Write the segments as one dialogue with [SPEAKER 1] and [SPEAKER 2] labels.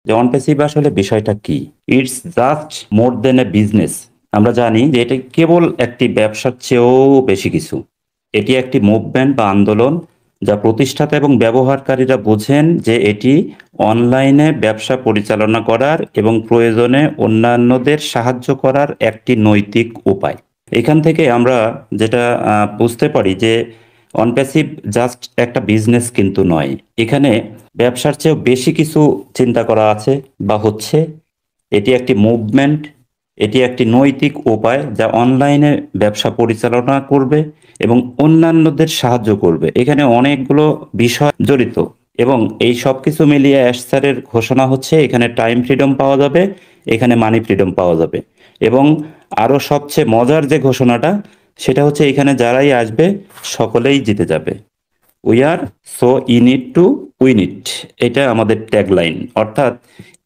[SPEAKER 1] যে on passive আসলে বিষয়টা কি। It's just more than a business. আমরা জানি যে এটা কেবল একটি ব্যবসার চেয়েও বেশি কিছু। এটি একটি মুভমেন্ট বা আন্দোলন, যা প্রতিষ্ঠাতা এবং ব্যবহারকারীরা বোঝেন যে এটি অনলাইনে ব্যবসা পরিচালনা করার এবং প্রয়োজনে অন্যান্যদের সাহায্য করার একটি নৈতিক উপায়। এখান থেকে আমরা যেটা বুঝতে পারি যে অনপ্যাসিভ জাস্ট একটা বিজনেস কিন্তু নয়। এখানে ব্যবসার চেয়েও বেশি কিছু চিন্তা করা আছে বা হচ্ছে। এটি একটি মুভমেন্ট, এটি একটি নৈতিক উপায় যা অনলাইনে ব্যবসা পরিচালনা করবে এবং অন্যান্যদের সাহায্য করবে। এখানে অনেকগুলো বিষয় জড়িত এবং এই সব কিছু মিলিয়ে অ্যাশ স্যারের ঘোষণা হচ্ছে এখানে টাইম ফ্রিডম পাওয়া যাবে, এখানে মানি ফ্রিডম পাওয়া যাবে। এবং আরো সবচেয়ে মজার যে ঘোষণাটা, সেটা হচ্ছে এখানে যারাই আসবে সকলেই জিতে যাবে। We are so in it to win ইট, এটা আমাদের ট্যাগলাইন। অর্থাৎ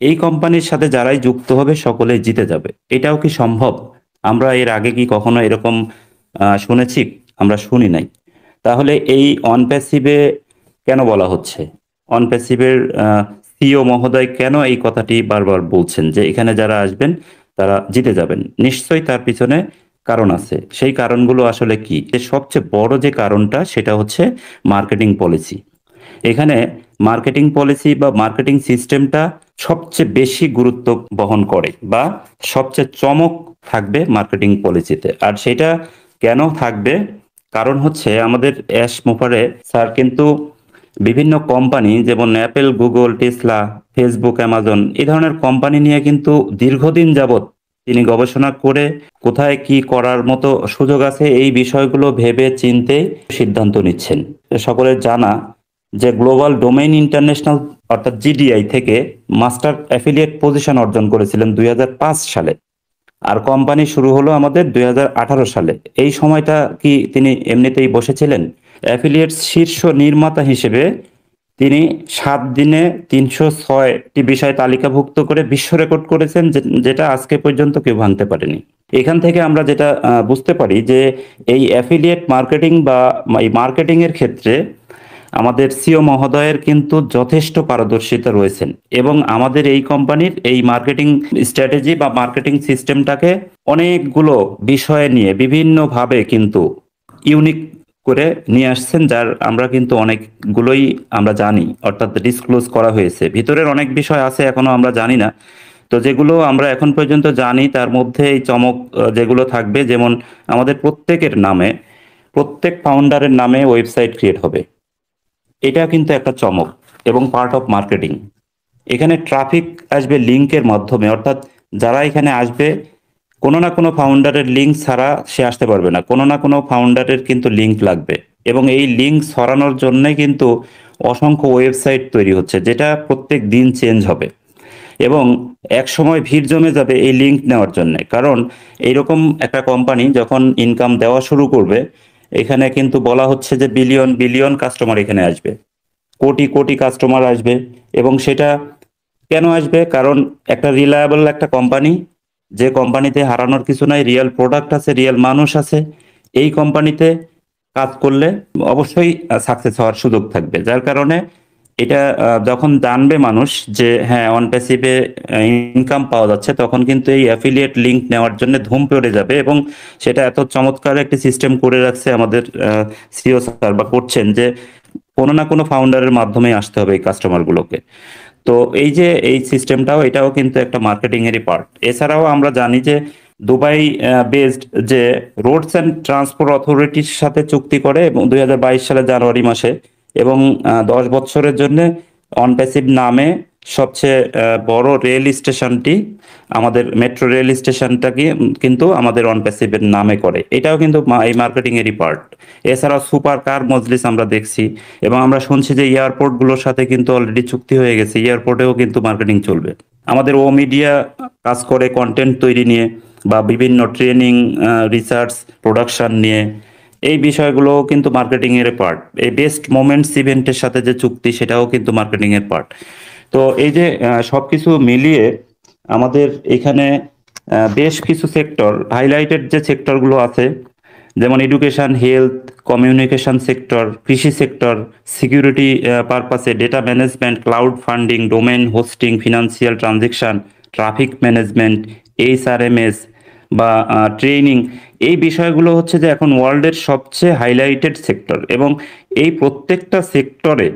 [SPEAKER 1] এই কোম্পানির সাথে যারাই যুক্ত হবে সকলেই জিতে যাবে। এটাও কি সম্ভব? আমরা এর আগে কি কখনো এরকম শুনেছি? আমরা শুনি নাই। তাহলে এই অনপ্যাসিভে কেন বলা হচ্ছে? অনপ্যাসিভের সিও মহোদয় কেন এই কথাটি বারবার বলছেন যে এখানে যারা আসবেন তারা জিতে যাবেন? নিশ্চয়ই তার পিছনে কারণ আছে। সেই কারণগুলো আসলে কি? এর সবচেয়ে বড় যে কারণটা সেটা হচ্ছে মার্কেটিং পলিসি। এখানে মার্কেটিং পলিসি বা মার্কেটিং সিস্টেমটা সবচেয়ে বেশি গুরুত্ব বহন করে বা সবচেয়ে চমক থাকবে মার্কেটিং পলিসিতে। আর সেটা কেন থাকবে? কারণ হচ্ছে আমাদের অ্যাশ মুফারে স্যার কিন্তু বিভিন্ন কোম্পানি যেমন Apple, Google, Tesla, Facebook, Amazon এই ধরনের কোম্পানি নিয়ে কিন্তু দীর্ঘদিন যাবৎ তিনি গবেষণা করে কোথায় কি করার মতো সুযোগ আছে এই বিষয়গুলো ভেবে চিন্তে সিদ্ধান্ত নিচ্ছেন। সকলের জানা যে গ্লোবাল ডোমেইন ইন্টারন্যাশনাল অর্থাৎ জিডিআই থেকে মাস্টার অ্যাফিলিয়েট পজিশন অর্জন করেছিলেন 2005 সালে। আর কোম্পানি শুরু হলো আমাদের 2018 সালে। এই সময়টা কি তিনি এমনিতেই বসেছিলেন? অ্যাফিলিয়েট শীর্ষ নির্মাতা হিসেবে তিনি 7 দিনে 306টি বিষয় তালিকাভুক্ত করে বিশ্ব রেকর্ড করেছেন, যেটা আজকে পর্যন্ত কেউ ভাঙতে পারেনি। এখান থেকে আমরা যেটা বুঝতে পারি যে এই অ্যাফিলিয়েট মার্কেটিং বা এই মার্কেটিং এর ক্ষেত্রে আমাদের সিও মহোদয়ের কিন্তু যথেষ্ট পারদর্শিতা রয়েছেন এবং আমাদের এই কোম্পানির এই মার্কেটিং স্ট্র্যাটেজি বা মার্কেটিং সিস্টেমটাকে অনেকগুলো বিষয় নিয়ে বিভিন্নভাবে কিন্তু ইউনিক করে নিয়ে আসছেন, যার আমরা কিন্তু অনেকগুলোই আমরা জানি, অর্থাৎ ডিসক্লোজ করা হয়েছে। ভিতরের অনেক বিষয় আছে এখনো আমরা জানি না। তো যেগুলো আমরা এখন পর্যন্ত জানি তার মধ্যে এই চমক যেগুলো থাকবে, যেমন আমাদের প্রত্যেকের নামে, প্রত্যেক ফাউন্ডারের নামে ওয়েবসাইট ক্রিয়েট হবে। এটা কিন্তু একটা চমক এবং পার্ট অফ মার্কেটিং। এখানে ট্রাফিক আসবে লিঙ্কের মাধ্যমে, অর্থাৎ যারা এখানে আসবে কোনো না কোনো ফাউন্ডারের লিঙ্ক ছাড়া সে আসতে পারবে না। কোনো না কোনো ফাউন্ডারের কিন্তু লিঙ্ক লাগবে এবং এই লিঙ্ক ছড়ানোর জন্যে কিন্তু অসংখ্য ওয়েবসাইট তৈরি হচ্ছে, যেটা প্রত্যেক দিন চেঞ্জ হবে এবং এক সময় ভিড় জমে যাবে এই লিঙ্ক নেওয়ার জন্য। কারণ এইরকম একটা কোম্পানি যখন ইনকাম দেওয়া শুরু করবে, এখানে কিন্তু বলা হচ্ছে যে বিলিয়ন বিলিয়ন কাস্টমার এখানে আসবে, কোটি কোটি কাস্টমার আসবে। এবং সেটা কেন আসবে? কারণ একটা রিলায়েবল একটা কোম্পানি, যে কোম্পানিতে হারানোর কিছু নাই, রিয়েল প্রোডাক্ট আছে, রিয়েল মানুষ আছে, এই কোম্পানিতে কাজ করলে অবশ্যই সাকসেস হওয়ার সুযোগ থাকবে। যার কারণে এটা যখন জানবে মানুষ যে হ্যাঁ অন প্যাসিভে ইনকাম পাওয়া যাচ্ছে, তখন কিন্তু এই অ্যাফিলিয়েট লিংক নেওয়ার জন্য ধুম পড়ে যাবে। এবং সেটা এত চমৎকার একটি সিস্টেম করে রাখছে আমাদের সিও স্যার, বা করছেন, যে কোনো না কোনো ফাউন্ডারের মাধ্যমে আসতে হবে এই কাস্টমারগুলোকে। তো এই যে এই সিস্টেমটাও, এটাও কিন্তু একটা মার্কেটিং এরই পার্ট। এছাড়াও আমরা জানি যে দুবাই বেসড যে রোডস অ্যান্ড ট্রান্সপোর্ট অথরিটির সাথে চুক্তি করে এবং 2022 সালের জানুয়ারি মাসে, এবং 10 বছরের জন্য অনপ্যাসিভ নামে সবচেয়ে বড় রেল স্টেশনটি, আমাদের মেট্রো রেল স্টেশনটাকে কিন্তু আমাদের অনপ্যাসিভের নামে করে। এটাও কিন্তু এই মার্কেটিং এরই পার্ট। এছাড়াও সুপার কার মজলিস আমরা দেখছি এবং আমরা শুনছি যে এয়ারপোর্টগুলোর সাথে কিন্তু অলরেডি চুক্তি হয়ে গেছে, এয়ারপোর্টেও কিন্তু মার্কেটিং চলবে। আমাদের ও মিডিয়া কাজ করে কন্টেন্ট তৈরি নিয়ে বা বিভিন্ন ট্রেনিং, রিসার্চ, প্রোডাকশন নিয়ে। এই বিষয়গুলো কিন্তু মার্কেটিং এর পার্ট। এই বেস্ট মোমেন্টস ইভেন্টের সাথে যে চুক্তি, সেটাও কিন্তু মার্কেটিং এর পার্ট। তো এই যে সবকিছু মিলিয়ে আমাদের এখানে বেশ কিছু সেক্টর, হাইলাইটেড যে সেক্টরগুলো আছে, যেমন এডুকেশন, হেলথ, কমিউনিকেশন সেক্টর, কৃষি সেক্টর, সিকিউরিটি পারপাসে data management, cloud funding, domain hosting, financial transaction, traffic management, HRMS বা ট্রেনিং, এই বিষয়গুলো হচ্ছে যে এখন ওয়ার্ল্ডের সবচেয়ে হাইলাইটেড সেক্টর। এবং এই প্রত্যেকটা সেক্টরে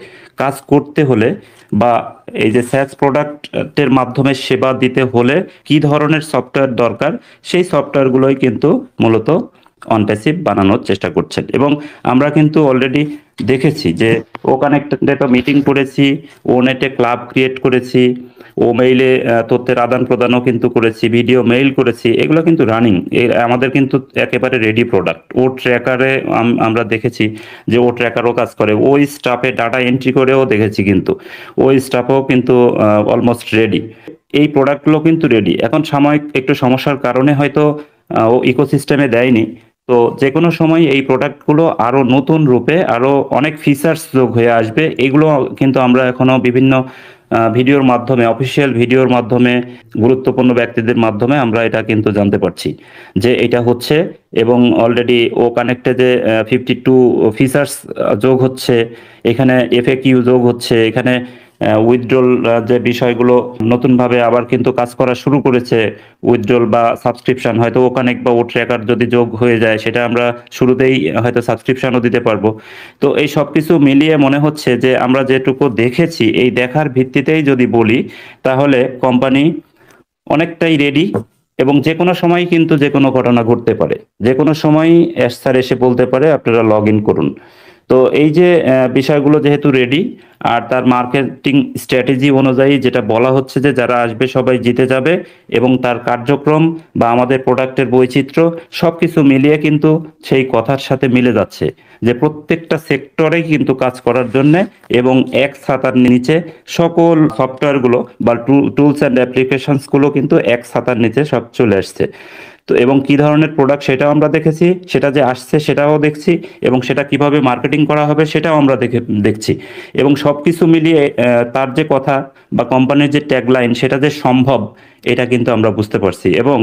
[SPEAKER 1] কাজ করতে হলে বা এই যে স্যাস প্রোডাক্টের মাধ্যমে সেবা দিতে হলে কি ধরনের সফটওয়্যার দরকার, সেই সফটওয়্যারগুলোই কিন্তু মূলত অনপ্যাসিভ বানানোর চেষ্টা করছেন। এবং আমরা কিন্তু অলরেডি দেখেছি যে ও কানেক্টে তো মিটিং করেছি, ও নেটে ক্লাব ক্রিয়েট করেছি, ও মেইলে তথ্যের আদান প্রদানও কিন্তু করেছি, ভিডিও মেইল করেছি, এগুলো কিন্তু রানিং, আমাদের কিন্তু একেবারে রেডি প্রোডাক্ট। ও ট্র্যাকারে আমরা দেখেছি যে ও ট্র্যাকারও কাজ করে, ওই স্টাফে ডাটা এন্ট্রি করেও দেখেছি, কিন্তু ওই স্টাফও কিন্তু অলমোস্ট রেডি। এই প্রোডাক্টগুলো কিন্তু রেডি। এখন সাময়িক একটু সমস্যার কারণে হয়তো ও ইকোসিস্টেমে দেয়নি। তো যে কোনো সময় এই প্রোডাক্টগুলো আরো নতুন রূপে আরো অনেক ফিচার্স যোগ হয়ে আসবে। এগুলো কিন্তু আমরা এখনো বিভিন্ন ভিডিওর মাধ্যমে, অফিসিয়াল ভিডিওর মাধ্যমে, গুরুত্বপূর্ণ ব্যক্তিদের মাধ্যমে আমরা এটা কিন্তু জানতে পারছি যে এটা হচ্ছে। এবং অলরেডি ও কানেক্টে যে 52 ফিচার্স যোগ হচ্ছে, এখানে এফএকিউ যোগ হচ্ছে, এখানে উইথড্রল যে বিষয়গুলো নতুনভাবে আবার কিন্তু কাজ করা শুরু করেছে। উইথড্রল বা সাবস্ক্রিপশন, হয়তো ও কানেক্ট বা ও ট্র্যাকার যদি যোগ হয়ে যায়, সেটা আমরা শুরুতেই হয়তো সাবস্ক্রিপশনও দিতে পারবো। তো এই সব কিছু মিলিয়ে মনে হচ্ছে যে আমরা যেটুকু দেখেছি, এই দেখার ভিত্তিতেই যদি বলি, তাহলে কোম্পানি অনেকটাই রেডি। এবং যে কোনো সময় কিন্তু যে কোনো ঘটনা ঘটতে পারে, যে কোনো সময় স্যার এসে বলতে পারে আপনারা লগ ইন করুন। তো এই যে বিষয়গুলো যেহেতু রেডি, আর তার মার্কেটিং স্ট্র্যাটেজি অনুযায়ী যেটা বলা হচ্ছে যে যারা আসবে সবাই জিতে যাবে, এবং তার কার্যক্রম বা আমাদের প্রোডাক্টের বৈচিত্র্য সবকিছু মিলিয়ে কিন্তু সেই কথার সাথে মিলে যাচ্ছে যে প্রত্যেকটা সেক্টরেই কিন্তু কাজ করার জন্য এবং এক ছাতার নিচে সকল সফটওয়্যারগুলো বা টুলস অ্যান্ড অ্যাপ্লিকেশনসগুলো কিন্তু এক ছাতার নিচে সব চলে আসছে। তো এবং কি ধরনের প্রোডাক্ট সেটাও আমরা দেখেছি, সেটা যে আসছে সেটাও দেখছি, এবং সেটা কিভাবে মার্কেটিং করা হবে সেটাও আমরা দেখছি। এবং সবকিছু মিলিয়ে তার যে কথা বা কোম্পানির যে ট্যাগলাইন, সেটা যে সম্ভব, এটা কিন্তু আমরা বুঝতে পারছি। এবং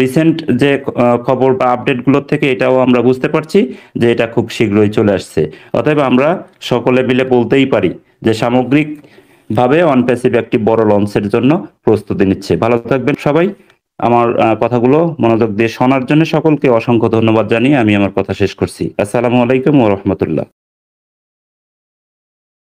[SPEAKER 1] রিসেন্ট যে খবর বা আপডেটগুলোর থেকে এটাও আমরা বুঝতে পারছি যে এটা খুব শীঘ্রই চলে আসছে। অতএব আমরা সকলে মিলে বলতেই পারি যে সামগ্রিকভাবে অনপ্যাসিভ একটি বড় লঞ্চের জন্য প্রস্তুতি নিচ্ছে। ভালো থাকবেন সবাই। আমার কথাগুলো মনোযোগ দিয়ে শোনার জন্য সকলকে অসংখ্য ধন্যবাদ জানিয়ে আমি আমার কথা শেষ করছি। আসসালামু আলাইকুম ওয়া রাহমাতুল্লাহ।